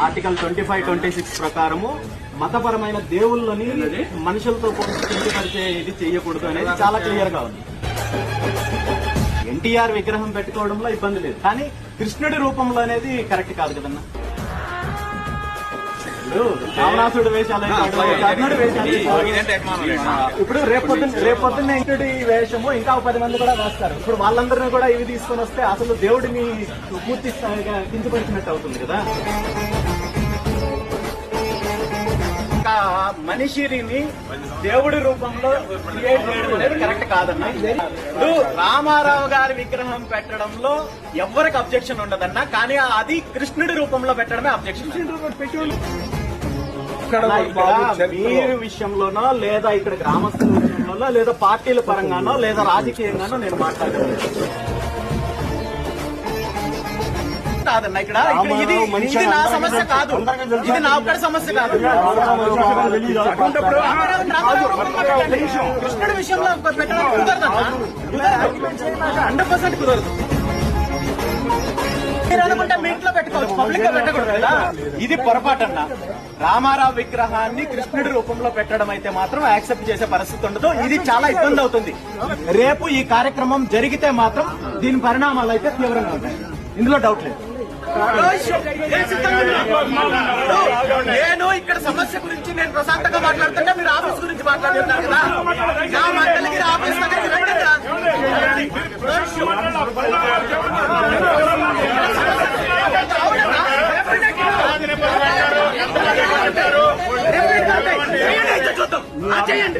Article 25-26 ప్రకారము మతపరమైన దేవుళ్ళని మనుషులతో కించపరిచే ఇది చేయకూడదు అనేది చాలా క్లియర్ గా ఉంది. ఎన్టీఆర్ విగ్రహం పెట్టుకోవడంలో ఇబ్బంది లేదు, కానీ కృష్ణుడి రూపంలో అనేది కరెక్ట్ కాదు కదన్నా. రావణాసుడు వేషాలు, కర్ణుడి వేషాలు, ఇప్పుడు రేపొద్దున్న ఇంటి వేషము ఇంకా 10 మంది కూడా వేస్తారు. ఇప్పుడు వాళ్ళందరినీ కూడా ఇవి తీసుకొని వస్తే అసలు దేవుడిని పూర్తి స్థాయిగా కించపరిచినట్టు అవుతుంది కదా. మనిషిని దేవుడి రూపంలో క్రియేట్ చేయడం అనేది కరెక్ట్ కాదన్నా. ఇప్పుడు రామారావు గారి విగ్రహం పెట్టడంలో ఎవరికి అబ్జెక్షన్ ఉండదన్నా, కానీ అది కృష్ణుడి రూపంలో పెట్టడమే అబ్జెక్షన్. మీరు విషయంలోనో లేదా ఇక్కడ గ్రామస్తుల విషయంలోనో లేదా పార్టీల పరంగానో లేదా రాజకీయంగానో నేను మాట్లాడలేదు కాదన్నా. ఇక్కడ ఇది నా సమస్య కాదు, ఇది నా ఒక్కడి సమస్య కాదు. కృష్ణుడి విషయంలో పెట్టడం కుదరదన్నా, 100% కుదరదు. మీరు అనుకుంటే మీ ఇంట్లో పెట్టుకోవచ్చు, పబ్లిక్ గా పెట్టకూడదు కదా. ఇది పొరపాటన్నా. రామారావు విగ్రహాన్ని కృష్ణుడి రూపంలో పెట్టడం అయితే మాత్రం యాక్సెప్ట్ చేసే పరిస్థితి ఉండదు. ఇది చాలా ఇబ్బంది అవుతుంది. రేపు ఈ కార్యక్రమం జరిగితే మాత్రం దీని పరిణామాలు అయితే తీవ్రంగా ఉంటాయి, ఇందులో డౌట్ లేదు. నేను ఇక్కడ సమస్య గురించి నేను ప్రశాంతంగా మాట్లాడుతుంటే మీరు ఆఫీస్ గురించి మాట్లాడుతున్నారు కదా. నా మండలిగిరి ఆఫీస్ దగ్గరికి రండి. చూద్దాం, చేయండి.